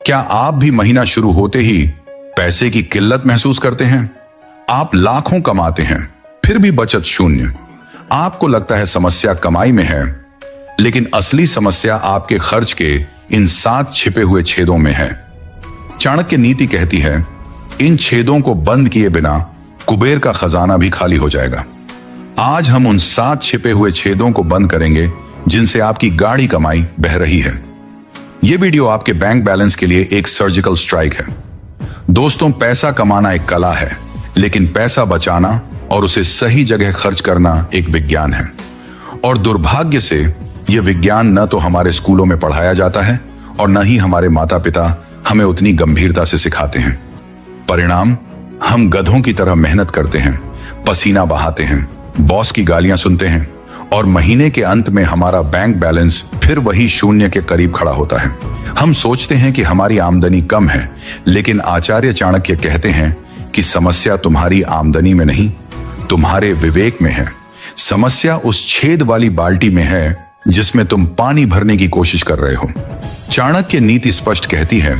क्या आप भी महीना शुरू होते ही पैसे की किल्लत महसूस करते हैं? आप लाखों कमाते हैं, फिर भी बचत शून्य। आपको लगता है समस्या कमाई में है, लेकिन असली समस्या आपके खर्च के इन 7 छिपे हुए छेदों में है। चाणक्य नीति कहती है, इन छेदों को बंद किए बिना कुबेर का खजाना भी खाली हो जाएगा। आज हम उन 7 छिपे हुए छेदों को बंद करेंगे जिनसे आपकी गाढ़ी कमाई बह रही है। यह वीडियो आपके बैंक बैलेंस के लिए एक सर्जिकल स्ट्राइक है। दोस्तों, पैसा कमाना एक कला है, लेकिन पैसा बचाना और उसे सही जगह खर्च करना एक विज्ञान है। और दुर्भाग्य से यह विज्ञान न तो हमारे स्कूलों में पढ़ाया जाता है और न ही हमारे माता पिता हमें उतनी गंभीरता से सिखाते हैं। परिणाम, हम गधों की तरह मेहनत करते हैं, पसीना बहाते हैं, बॉस की गालियां सुनते हैं और महीने के अंत में हमारा बैंक बैलेंस फिर वही शून्य के करीब खड़ा होता है। हम सोचते हैं कि हमारी आमदनी कम है, लेकिन आचार्य चाणक्य कहते हैं कि समस्या तुम्हारी आमदनी में नहीं, तुम्हारे विवेक में है। समस्या उस छेद वाली बाल्टी में है जिसमें तुम पानी भरने की कोशिश कर रहे हो। चाणक्य नीति स्पष्ट कहती है,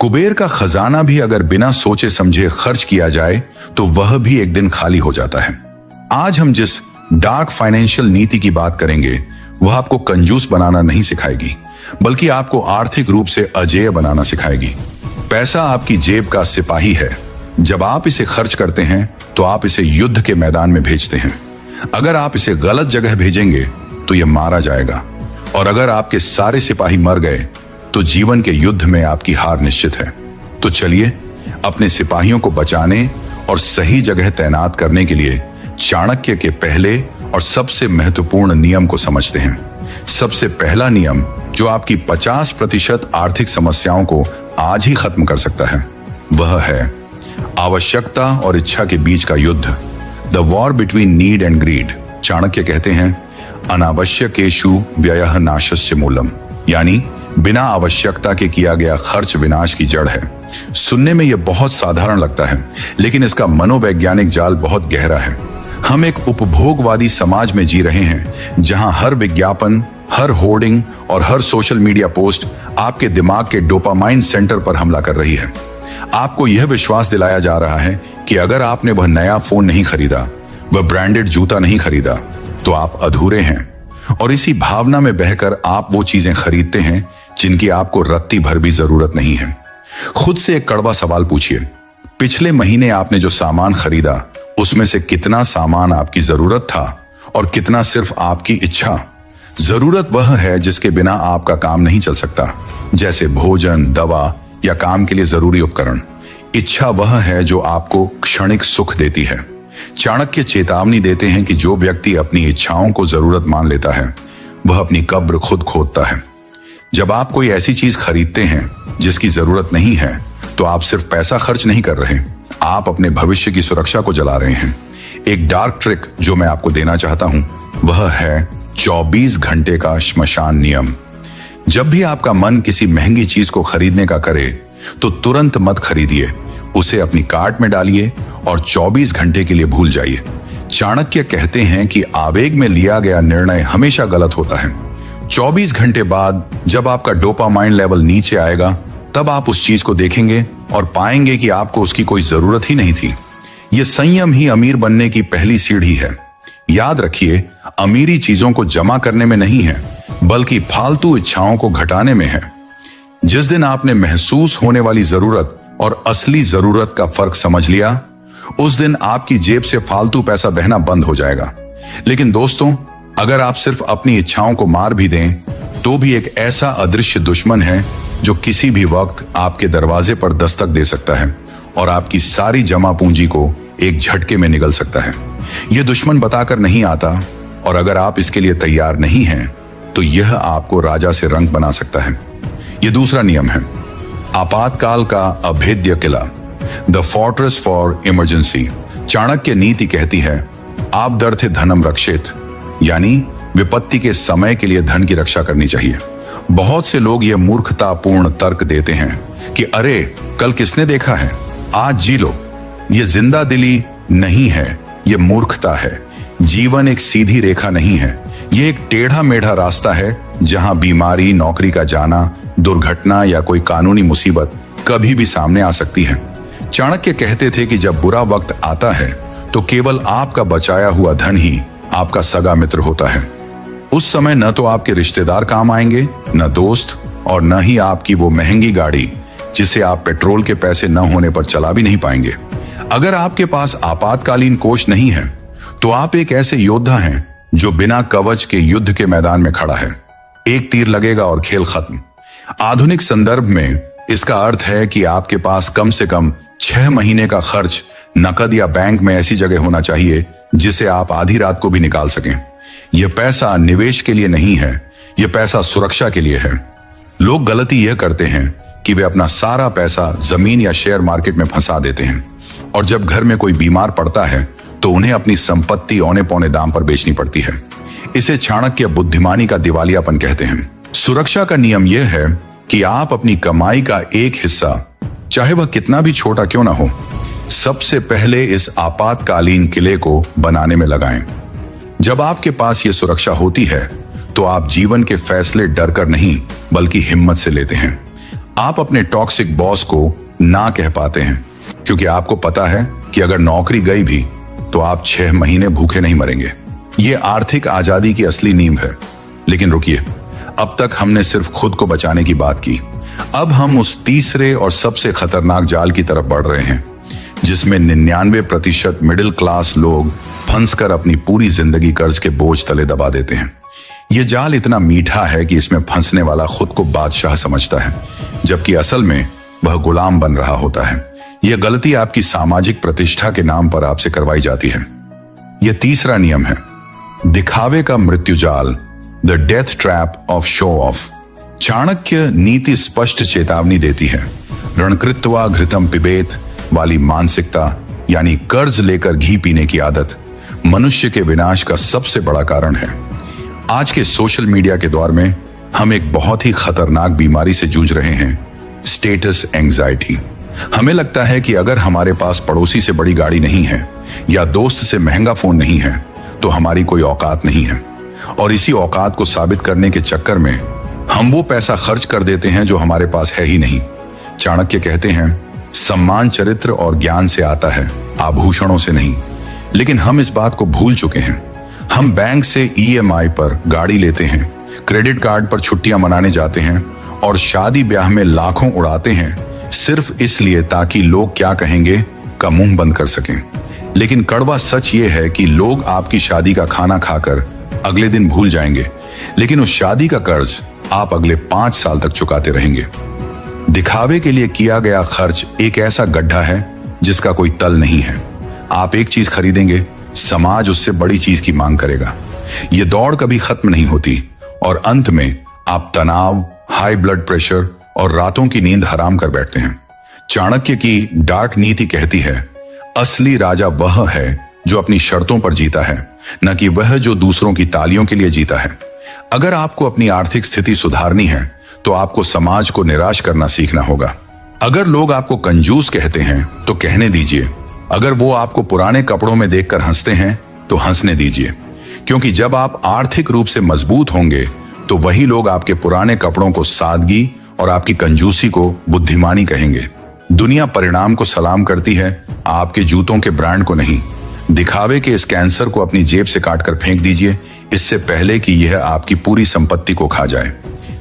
कुबेर का खजाना भी अगर बिना सोचे समझे खर्च किया जाए तो वह भी एक दिन खाली हो जाता है। आज हम जिस डार्क फाइनेंशियल नीति की बात करेंगे वह आपको कंजूस बनाना नहीं सिखाएगी, बल्कि आपको आर्थिक रूप से अजेय बनाना सिखाएगी। पैसा आपकी जेब का सिपाही है। जब आप इसे खर्च करते हैं तो आप इसे युद्ध के मैदान में भेजते हैं। अगर आप इसे गलत जगह भेजेंगे तो यह मारा जाएगा, और अगर आपके सारे सिपाही मर गए तो जीवन के युद्ध में आपकी हार निश्चित है। तो चलिए अपने सिपाहियों को बचाने और सही जगह तैनात करने के लिए चाणक्य के पहले और सबसे महत्वपूर्ण नियम को समझते हैं। सबसे पहला नियम जो आपकी 50% आर्थिक समस्याओं को आज ही खत्म कर सकता है, वह है आवश्यकता और इच्छा के बीच का युद्ध, the war between need and greed. Chanakya कहते हैं, अनावश्यकेषु व्ययः नाशस्य मूलम, यानी बिना आवश्यकता के किया गया खर्च विनाश की जड़ है। सुनने में यह बहुत साधारण लगता है, लेकिन इसका मनोवैज्ञानिक जाल बहुत गहरा है। हम एक उपभोगवादी समाज में जी रहे हैं जहां हर विज्ञापन, हर होर्डिंग और हर सोशल मीडिया पोस्ट आपके दिमाग के डोपामाइन सेंटर पर हमला कर रही है। आपको यह विश्वास दिलाया जा रहा है कि अगर आपने वह नया फोन नहीं खरीदा, वह ब्रांडेड जूता नहीं खरीदा, तो आप अधूरे हैं। और इसी भावना में बहकर आप वो चीजें खरीदते हैं जिनकी आपको रत्ती भर भी जरूरत नहीं है। खुद से एक कड़वा सवाल पूछिए, पिछले महीने आपने जो सामान खरीदा उसमें से कितना सामान आपकी जरूरत था और कितना सिर्फ आपकी इच्छा? जरूरत वह है जिसके बिना आपका काम नहीं चल सकता, जैसे भोजन, दवा या काम के लिए जरूरी उपकरण। इच्छा वह है जो आपको क्षणिक सुख देती है। चाणक्य चेतावनी देते हैं कि जो व्यक्ति अपनी इच्छाओं को जरूरत मान लेता है वह अपनी कब्र खुद खोदता है। जब आप कोई ऐसी चीज खरीदते हैं जिसकी जरूरत नहीं है तो आप सिर्फ पैसा खर्च नहीं कर रहे, आप अपने भविष्य की सुरक्षा को जला रहे हैं। एक डार्क ट्रिक जो मैं आपको देना चाहता हूं वह है 24 घंटे का श्मशान नियम। जब भी आपका मन किसी महंगी चीज को खरीदने का करे तो तुरंत मत खरीदिए, उसे अपनी कार्ट में डालिए और 24 घंटे के लिए भूल जाइए। चाणक्य कहते हैं कि आवेग में लिया गया निर्णय हमेशा गलत होता है। 24 घंटे बाद जब आपका डोपामाइन लेवल नीचे आएगा तब आप उस चीज को देखेंगे और पाएंगे कि आपको उसकी कोई जरूरत ही नहीं थी। यह संयम ही अमीर बनने की पहली सीढ़ी है। याद रखिए, अमीरी चीजों को जमा करने में नहीं है, बल्कि फालतू इच्छाओं को घटाने में है। जिस दिन आपने महसूस होने वाली जरूरत और असली जरूरत का फर्क समझ लिया, उस दिन आपकी जेब से फालतू पैसा बहना बंद हो जाएगा। लेकिन दोस्तों, अगर आप सिर्फ अपनी इच्छाओं को मार भी दें तो भी एक ऐसा अदृश्य दुश्मन है जो किसी भी वक्त आपके दरवाजे पर दस्तक दे सकता है और आपकी सारी जमा पूंजी को एक झटके में निगल सकता है। यह दुश्मन बताकर नहीं आता, और अगर आप इसके लिए तैयार नहीं हैं तो यह आपको राजा से रंग बना सकता है। यह दूसरा नियम है, आपातकाल का अभेद्य किला, the fortress for emergency. Chanakya Niti कहती है, आप दर्थे धनम रक्षेत, यानी विपत्ति के समय के लिए धन की रक्षा करनी चाहिए। बहुत से लोग यह मूर्खतापूर्ण तर्क देते हैं कि अरे कल किसने देखा है, आज जी लो। यह जिंदा दिली नहीं है, यह मूर्खता है। जीवन एक सीधी रेखा नहीं है, यह एक टेढ़ा मेढ़ा रास्ता है जहां बीमारी, नौकरी का जाना, दुर्घटना या कोई कानूनी मुसीबत कभी भी सामने आ सकती है। चाणक्य कहते थे कि जब बुरा वक्त आता है तो केवल आपका बचाया हुआ धन ही आपका सगा मित्र होता है। उस समय न तो आपके रिश्तेदार काम आएंगे, न दोस्त, और न ही आपकी वो महंगी गाड़ी जिसे आप पेट्रोल के पैसे न होने पर चला भी नहीं पाएंगे। अगर आपके पास आपातकालीन कोष नहीं है तो आप एक ऐसे योद्धा हैं जो बिना कवच के युद्ध के मैदान में खड़ा है। एक तीर लगेगा और खेल खत्म। आधुनिक संदर्भ में इसका अर्थ है कि आपके पास कम से कम 6 महीने का खर्च नकद या बैंक में ऐसी जगह होना चाहिए जिसे आप आधी रात को भी निकाल सकें। यह पैसा निवेश के लिए नहीं है, यह पैसा सुरक्षा के लिए है। लोग गलती यह करते हैं कि वे अपना सारा पैसा जमीन या शेयर मार्केट में फंसा देते हैं, और जब घर में कोई बीमार पड़ता है तो उन्हें अपनी संपत्ति औने पौने दाम पर बेचनी पड़ती है। इसे चाणक्य बुद्धिमानी का दिवालियापन कहते हैं। सुरक्षा का नियम यह है कि आप अपनी कमाई का एक हिस्सा, चाहे वह कितना भी छोटा क्यों ना हो, सबसे पहले इस आपातकालीन किले को बनाने में लगाएं। जब आपके पास यह सुरक्षा होती है तो आप जीवन के फैसले डर कर नहीं बल्कि हिम्मत से लेते हैं। आप अपने टॉक्सिक बॉस को ना कह पाते हैं क्योंकि आपको पता है कि अगर नौकरी गई भी तो आप 6 महीने भूखे नहीं मरेंगे। यह आर्थिक आजादी की असली नींव है। लेकिन रुकिए, अब तक हमने सिर्फ खुद को बचाने की बात की। अब हम उस तीसरे और सबसे खतरनाक जाल की तरफ बढ़ रहे हैं जिसमें 99% मिडिल क्लास लोग फंसकर अपनी पूरी जिंदगी कर्ज के बोझ तले दबा देते हैं। यह जाल इतना मीठा है कि इसमें फंसने वाला खुद को बादशाह समझता है, जबकि असल में वह गुलाम बन रहा होता है। यह गलती आपकी सामाजिक प्रतिष्ठा के नाम पर आपसे करवाई जाती है। यह तीसरा नियम है, दिखावे का मृत्यु जाल, the death trap of show off. Chanakya नीति स्पष्ट चेतावनी देती है। ऋणकृत्वा घृतम पिबेत वाली मानसिकता, यानी कर्ज लेकर घी पीने की आदत, मनुष्य के विनाश का सबसे बड़ा कारण है। आज के सोशल मीडिया के दौर में हम एक बहुत ही खतरनाक बीमारी से जूझ रहे हैं, स्टेटस एंजाइटी। हमें लगता है कि अगर हमारे पास पड़ोसी से बड़ी गाड़ी नहीं है या दोस्त से महंगा फोन नहीं है तो हमारी कोई औकात नहीं है, और इसी औकात को साबित करने के चक्कर में हम वो पैसा खर्च कर देते हैं जो हमारे पास है ही नहीं। चाणक्य कहते हैं, सम्मान चरित्र और ज्ञान से आता है, आभूषणों से नहीं। लेकिन हम इस बात को भूल चुके हैं। हम बैंक से EMI पर गाड़ी लेते हैं, क्रेडिट कार्ड पर छुट्टियां मनाने जाते हैं और शादी ब्याह में लाखों उड़ाते हैं सिर्फ इसलिए ताकि लोग क्या कहेंगे का मुंह बंद कर सकें। लेकिन कड़वा सच ये है कि लोग आपकी शादी का खाना खाकर अगले दिन भूल जाएंगे, लेकिन उस शादी का कर्ज आप अगले 5 साल तक चुकाते रहेंगे। दिखावे के लिए किया गया खर्च एक ऐसा गड्ढा है जिसका कोई तल नहीं है। आप एक चीज खरीदेंगे, समाज उससे बड़ी चीज की मांग करेगा। यह दौड़ कभी खत्म नहीं होती और अंत में आप तनाव, हाई ब्लड प्रेशर और रातों की नींद हराम कर बैठते हैं। चाणक्य की डार्क नीति कहती है, असली राजा वह है जो अपनी शर्तों पर जीता है, न कि वह जो दूसरों की तालियों के लिए जीता है। अगर आपको अपनी आर्थिक स्थिति सुधारनी है तो आपको समाज को निराश करना सीखना होगा। अगर लोग आपको कंजूस कहते हैं तो कहने दीजिए। अगर वो आपको पुराने कपड़ों में देखकर हंसते हैं तो हंसने दीजिए, क्योंकि जब आप आर्थिक रूप से मजबूत होंगे तो वही लोग आपके पुराने कपड़ों को सादगी और आपकी कंजूसी को बुद्धिमानी कहेंगे। दुनिया परिणाम को सलाम करती है, आपके जूतों के ब्रांड को नहीं। दिखावे के इस कैंसर को अपनी जेब से काटकर फेंक दीजिए, इससे पहले कि यह आपकी पूरी संपत्ति को खा जाए।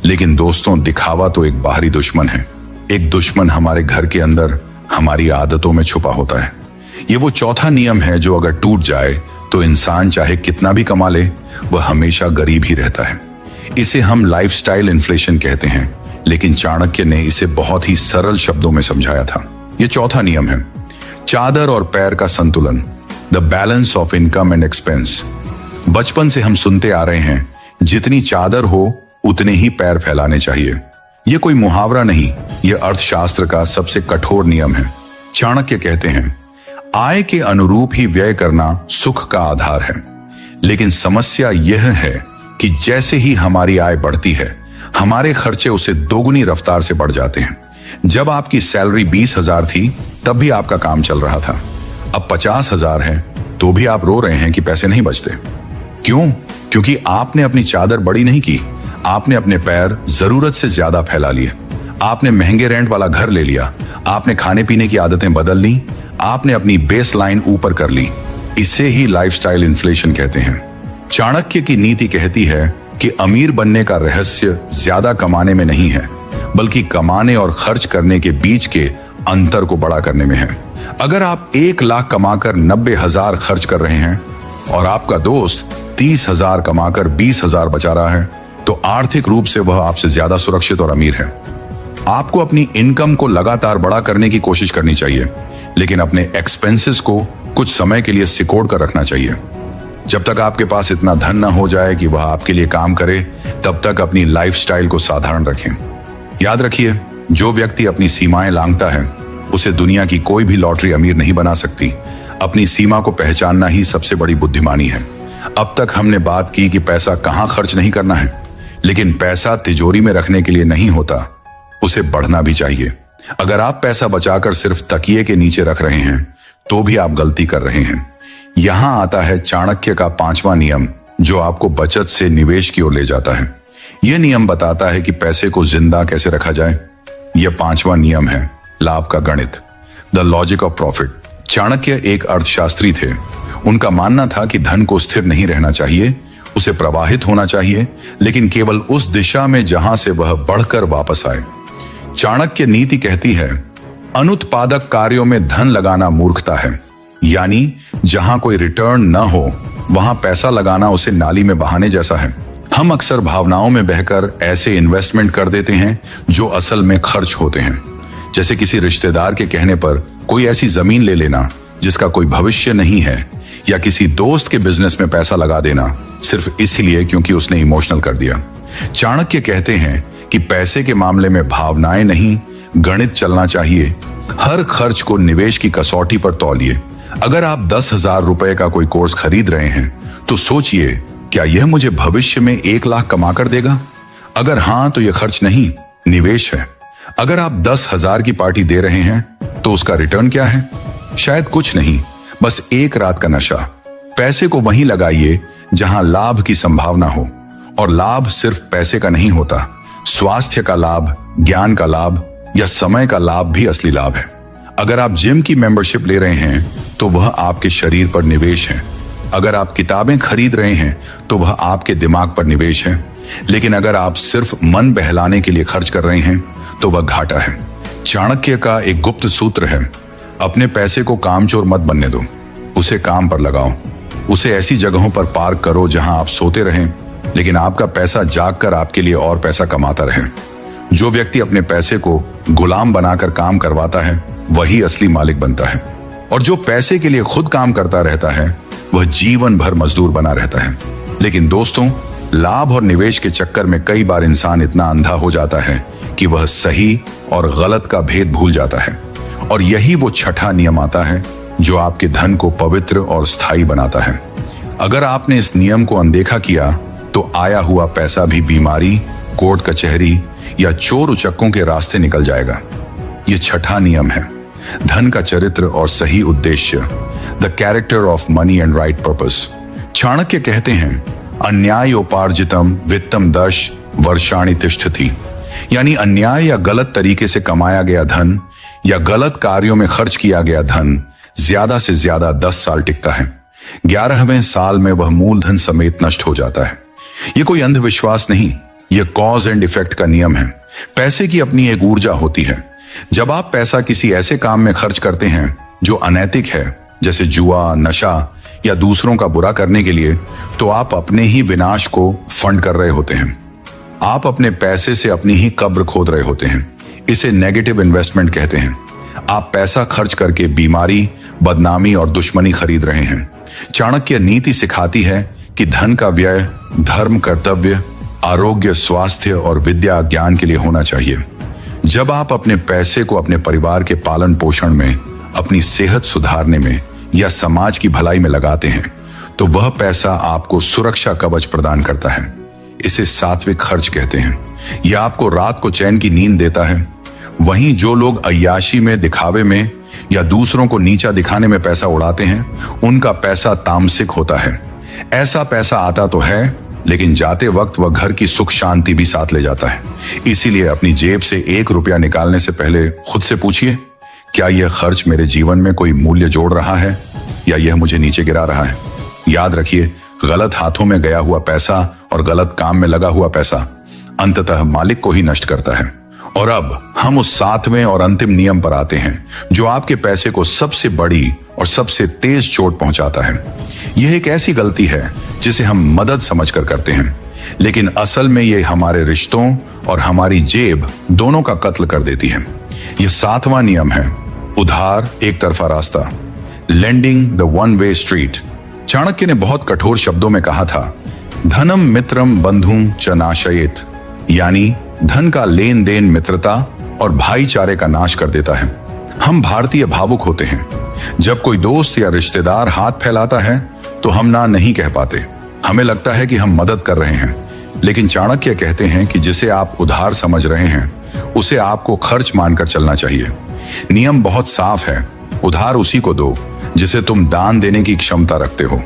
लेकिन दोस्तों, दिखावा तो एक बाहरी दुश्मन है। एक दुश्मन हमारे घर के अंदर हमारी आदतों में छुपा होता है। ये वो चौथा नियम है जो अगर टूट जाए तो इंसान चाहे कितना भी कमा ले, वह हमेशा गरीब ही रहता है। इसे हम लाइफस्टाइल इन्फ्लेशन कहते हैं, लेकिन चाणक्य ने इसे बहुत ही सरल शब्दों में समझाया था। यह चौथा नियम है, चादर और पैर का संतुलन, the balance of income and expense. बचपन से हम सुनते आ रहे हैं, जितनी चादर हो उतने ही पैर फैलाने चाहिए। यह कोई मुहावरा नहीं, यह अर्थशास्त्र का सबसे कठोर नियम है। चाणक्य कहते हैं, आय के अनुरूप ही व्यय करना सुख का आधार है, लेकिन समस्या यह है कि जैसे ही हमारी आय बढ़ती है, हमारे खर्चे उसे दोगुनी रफ्तार से बढ़ जाते हैं। जब आपकी सैलरी 20,000 थी तब भी आपका काम चल रहा था। अब 50,000 है तो भी आप रो रहे हैं कि पैसे नहीं बचते। क्यों? क्योंकि आपने अपनी चादर बड़ी नहीं की, आपने अपने पैर जरूरत से ज्यादा फैला लिए, आपने महंगे रेंट वाला घर ले लिया, आपने खाने पीने की आदतें बदल ली, आपने अपनी बेस लाइन ऊपर कर ली। इसे ही लाइफस्टाइल इन्फ्लेशन कहते हैं। चाणक्य की नीति कहती है कि अमीर बनने का रहस्य ज्यादा कमाने में नहीं है, बल्कि कमाने और खर्च करने के बीच के अंतर को बड़ा करने में है। अगर आप 1 लाख कमाकर 90,000 खर्च कर रहे हैं और आपका दोस्त 30,000 कमाकर 20,000 बचा रहा है, तो आर्थिक रूप से वह आपसे ज्यादा सुरक्षित और अमीर है। आपको अपनी इनकम को लगातार बड़ा करने की कोशिश करनी चाहिए, लेकिन अपने एक्सपेंसेस को कुछ समय के लिए सिकोड़ कर रखना चाहिए। जब तक आपके पास इतना धन न हो जाए कि वह आपके लिए काम करे, तब तक अपनी लाइफस्टाइल को साधारण रखें। याद रखिए, जो व्यक्ति अपनी सीमाएं लांघता है, उसे दुनिया की कोई भी लॉटरी अमीर नहीं बना सकती। अपनी सीमा को पहचानना ही सबसे बड़ी बुद्धिमानी है। अब तक हमने बात की कि पैसा कहां खर्च नहीं करना है, लेकिन पैसा तिजोरी में रखने के लिए नहीं होता, उसे बढ़ना भी चाहिए। अगर आप पैसा बचाकर सिर्फ तकिए के नीचे रख रहे हैं, तो भी आप गलती कर रहे हैं। यहां आता है चाणक्य का 5वां नियम, जो आपको बचत से निवेश की ओर ले जाता है। यह नियम बताता है कि पैसे को जिंदा कैसे रखा जाए। यह 5वां नियम है लाभ का गणित, the logic of profit. Chanakya एक अर्थशास्त्री थे। उनका मानना था कि धन को स्थिर नहीं रहना चाहिए, उसे प्रवाहित होना चाहिए, लेकिन केवल उस दिशा में जहां से वह बढ़कर वापस आए। चाणक्य नीति कहती है, अनुत्पादक कार्यों में धन लगाना मूर्खता है, यानी जहां कोई रिटर्न न हो वहां पैसा लगाना उसे नाली में बहाने जैसा है। हम अक्सर भावनाओं में बहकर ऐसे इन्वेस्टमेंट कर देते हैं जो असल में खर्च होते हैं। जैसे किसी रिश्तेदार के कहने पर कोई ऐसी जमीन ले लेना जिसका कोई भविष्य नहीं है, या किसी दोस्त के बिजनेस में पैसा लगा देना सिर्फ इसलिए क्योंकि उसने इमोशनल कर दिया। चाणक्य कहते हैं कि पैसे के मामले में भावनाएं नहीं, गणित चलना चाहिए। हर खर्च को निवेश की कसौटी पर तौलिए। अगर आप 10,000 रुपए का कोई कोर्स खरीद रहे हैं, तो सोचिए, क्या यह मुझे भविष्य में 1 लाख कमा कर देगा? अगर हां, तो यह खर्च नहीं, निवेश है। अगर आप 10,000 की पार्टी दे रहे हैं, तो उसका रिटर्न क्या है? शायद कुछ नहीं, बस एक रात का नशा। पैसे को वहीं लगाइए जहां लाभ की संभावना हो, और लाभ सिर्फ पैसे का नहीं होता। स्वास्थ्य का लाभ, ज्ञान का लाभ या समय का लाभ भी असली लाभ है। अगर आप जिम की मेंबरशिप ले रहे हैं, तो वह आपके शरीर पर निवेश है। अगर आप किताबें खरीद रहे हैं, तो वह आपके दिमाग पर निवेश है। लेकिन अगर आप सिर्फ मन बहलाने के लिए खर्च कर रहे हैं, तो वह घाटा है। चाणक्य का एक गुप्त सूत्र है, अपने पैसे को कामचोर मत बनने दो, उसे काम पर लगाओ। उसे ऐसी जगहों पर पार्क करो जहां आप सोते रहें, लेकिन आपका पैसा जागकर आपके लिए और पैसा कमाता रहे। जो व्यक्ति अपने पैसे को गुलाम बनाकर काम करवाता है, वही असली मालिक बनता है। और जो पैसे के लिए खुद काम करता रहता है, वह जीवन भर मजदूर बना रहता है। लेकिन दोस्तों, लाभ और निवेश के चक्कर में कई बार इंसान इतना अंधा हो जाता है कि वह सही और गलत का भेद भूल जाता है। और यही वो छठा नियम आता है जो आपके धन को पवित्र और स्थायी बनाता है। अगर आपने इस नियम को अनदेखा किया, तो आया हुआ पैसा भी बीमारी, कोर्ट कचहरी या चोर उचक्कों के रास्ते निकल जाएगा। यह छठा नियम है, धन का चरित्र और सही उद्देश्य, the character of money and right purpose. Chanakya कहते हैं, अन्यायोपार्जितम वित्तम 10 वर्षाणि तिष्ठति, यानी अन्याय या गलत तरीके से कमाया गया धन या गलत कार्यों में खर्च किया गया धन ज्यादा से ज्यादा 10 साल टिकता है। 11वें साल में वह मूलधन समेत नष्ट हो जाता है। यह कोई अंधविश्वास नहीं, यह कॉज एंड इफेक्ट का नियम है। पैसे की अपनी एक ऊर्जा होती है। जब आप पैसा किसी ऐसे काम में खर्च करते हैं जो अनैतिक है, जैसे जुआ, नशा या दूसरों का बुरा करने के लिए, तो आप अपने ही विनाश को फंड कर रहे होते हैं। आप अपने पैसे से अपनी ही कब्र खोद रहे होते हैं। इसे नेगेटिव इन्वेस्टमेंट कहते हैं। आप पैसा खर्च करके बीमारी, बदनामी और दुश्मनी खरीद रहे हैं। चाणक्य नीति सिखाती है कि धन का व्यय धर्म, कर्तव्य, आरोग्य, स्वास्थ्य और विद्या ज्ञान के लिए होना चाहिए। जब आप अपने पैसे को अपने परिवार के पालन पोषण में, अपनी सेहत सुधारने में या समाज की भलाई में लगाते हैं, तो वह पैसा आपको सुरक्षा कवच प्रदान करता है। इसे सात्विक खर्च कहते हैं। यह आपको रात को चैन की नींद देता है। वहीं जो लोग अय्याशी में, दिखावे में या दूसरों को नीचा दिखाने में पैसा उड़ाते हैं, उनका पैसा तामसिक होता है। ऐसा पैसा आता तो है, लेकिन जाते वक्त वह घर की सुख शांति भी साथ ले जाता है। इसीलिए अपनी जेब से 1 रुपया निकालने से पहले खुद से पूछिए, क्या यह खर्च मेरे जीवन में कोई मूल्य जोड़ रहा है या यह मुझे नीचे गिरा रहा है? याद रखिए, गलत हाथों में गया हुआ पैसा और गलत काम में लगा हुआ पैसा अंततः मालिक को ही नष्ट करता है। और अब हम उस 7वें और अंतिम नियम पर आते हैं, जो आपके पैसे को सबसे बड़ी और सबसे तेज चोट पहुंचाता है। यह एक ऐसी गलती है जिसे हम मदद समझकर करते हैं, लेकिन असल में यह हमारे रिश्तों और हमारी जेब दोनों का कत्ल कर देती है। यह 7वां नियम है, उधार एक तरफा रास्ता, lending the one way street. Chanakya ने बहुत कठोर शब्दों में कहा था, धनम मित्रम बंधुम च नाशयेत, यानी धन का लेन देन मित्रता और भाईचारे का नाश कर देता है। हम भारतीय भावुक होते हैं। जब कोई दोस्त या रिश्तेदार हाथ फैलाता है तो हम ना नहीं कह पाते। हमें लगता है कि हम मदद कर रहे हैं, लेकिन चाणक्य कहते हैं कि जिसे आप उधार समझ रहे हैं उसे आपको खर्च मानकर चलना चाहिए। नियम बहुत साफ है, उधार उसी को दो जिसे तुम दान देने की क्षमता रखते हो।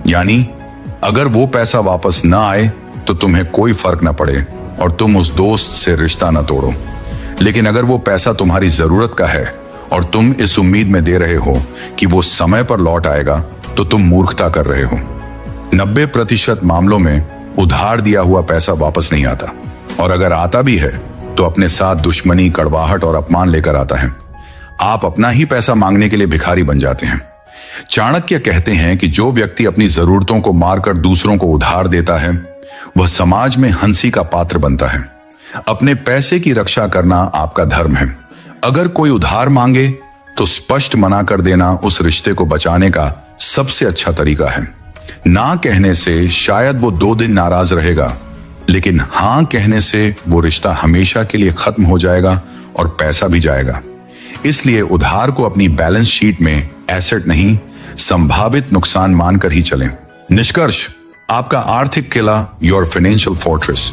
यानी अगर वो पैसा वापस न आए तो तुम्हें कोई फर्क न पड़े और तुम उस दोस्त से रिश्ता न तोड़ो। लेकिन अगर वो पैसा तुम्हारी जरूरत का है और तुम इस उम्मीद में दे रहे हो कि वो समय पर लौट आएगा, तो तुम मूर्खता कर रहे हो। 90% मामलों में उधार दिया हुआ पैसा वापस नहीं आता, और अगर आता भी है तो अपने साथ दुश्मनी, कड़वाहट और अपमान लेकर आता है। आप अपना ही पैसा मांगने के लिए भिखारी बन जाते हैं। चाणक्य कहते हैं कि जो व्यक्ति अपनी जरूरतों को मारकर दूसरों को उधार देता है, वह समाज में हंसी का पात्र बनता है। अपने पैसे की रक्षा करना आपका धर्म है। अगर कोई उधार मांगे तो स्पष्ट मना कर देना उस रिश्ते को बचाने का सबसे अच्छा तरीका है। ना कहने से शायद वो 2 दिन नाराज रहेगा, लेकिन हां कहने से वो रिश्ता हमेशा के लिए खत्म हो जाएगा और पैसा भी जाएगा। इसलिए उधार को अपनी बैलेंस शीट में एसेट नहीं, संभावित नुकसान मानकर ही चलें। निष्कर्ष, आपका आर्थिक किला, योर फाइनेंशियल फोर्ट्रेस।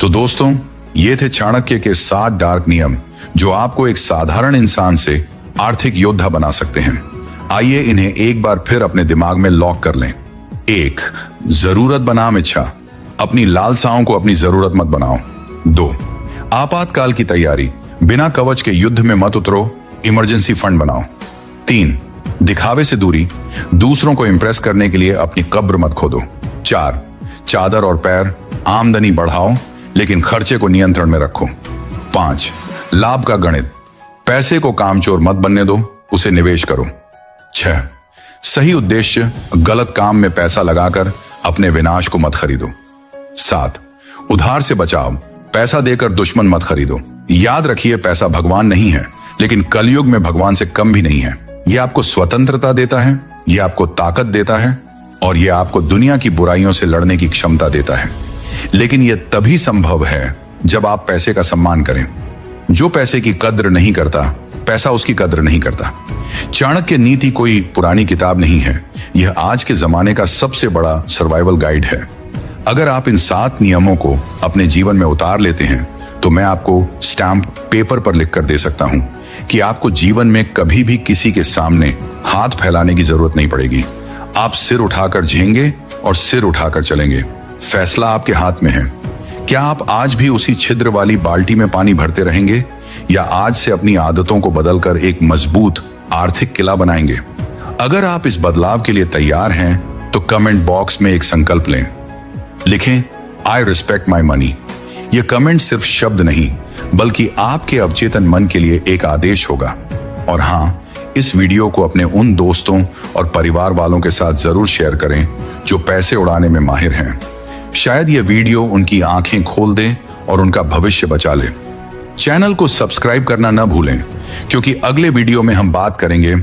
तो दोस्तों, ये थे चाणक्य के 7 डार्क नियम जो आपको एक साधारण इंसान से आर्थिक योद्धा बना सकते हैं। आइए इन्हें एक बार फिर अपने दिमाग में लॉक कर लें। 1. जरूरत बनाम इच्छा। अपनी लालसाओं को अपनी जरूरत मत बनाओ। 2. आपातकाल की तैयारी। बिना कवच के युद्ध में मत उतरो, इमरजेंसी फंड बनाओ। 3. दिखावे से दूरी। दूसरों को इंप्रेस करने के लिए अपनी कब्र मत खोदो। 4. चादर और पैर। आमदनी बढ़ाओ लेकिन खर्चे को नियंत्रण में रखो। 5. लाभ का गणित। पैसे को कामचोर मत बनने दो, उसे निवेश करो। 6. सही उद्देश्य, गलत काम में पैसा लगाकर अपने विनाश को मत खरीदो। 7. उधार से बचाव। पैसा देकर दुश्मन मत खरीदो। याद रखिए, पैसा भगवान नहीं है, लेकिन कलयुग में भगवान से कम भी नहीं है। यह आपको स्वतंत्रता देता है, यह आपको ताकत देता है और यह आपको दुनिया की बुराइयों से लड़ने की क्षमता देता है। लेकिन यह तभी संभव है जब आप पैसे का सम्मान करें। जो पैसे की कद्र नहीं करता, पैसा उसकी कद्र नहीं करता। चाणक्य नीति कोई पुरानी किताब नहीं है, यह आज के जमाने का सबसे बड़ा सर्वाइवल गाइड है। अगर आप इन 7 नियमों को अपने जीवन में उतार लेते हैं तो मैं आपको स्टैंप पेपर पर लिख कर दे सकता हूं कि आपको जीवन में कभी भी किसी के सामने हाथ फैलाने की जरूरत नहीं पड़ेगी। आप सिर उठाकर जिएंगे और सिर उठाकर चलेंगे। फैसला आपके हाथ में है। क्या आप आज भी उसी छिद्र वाली बाल्टी में पानी भरते रहेंगे या आज से अपनी आदतों को बदलकर एक मजबूत आर्थिक किला बनाएंगे? अगर आप इस बदलाव के लिए तैयार हैं तो कमेंट बॉक्स में एक संकल्प लें। लिखें, आई रिस्पेक्ट माई मनी। यह कमेंट सिर्फ शब्द नहीं बल्कि आपके अवचेतन मन के लिए एक आदेश होगा। और हां, इस वीडियो को अपने उन दोस्तों और परिवार वालों के साथ जरूर शेयर करें जो पैसे उड़ाने में माहिर हैं। शायद यह वीडियो उनकी आंखें खोल दे और उनका भविष्य बचा ले। चैनल को सब्सक्राइब करना न भूलें, क्योंकि अगले वीडियो में हम बात करेंगे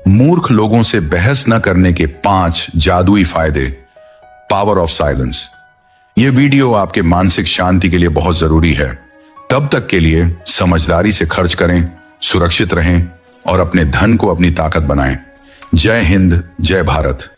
मूर्ख लोगों से बहस न करने के 5 जादुई फायदे, पावर ऑफ साइलेंस। यह वीडियो आपके मानसिक शांति के लिए बहुत जरूरी है। तब तक के लिए समझदारी से खर्च करें, सुरक्षित रहें और अपने धन को अपनी ताकत बनाएं। जय हिंद, जय भारत।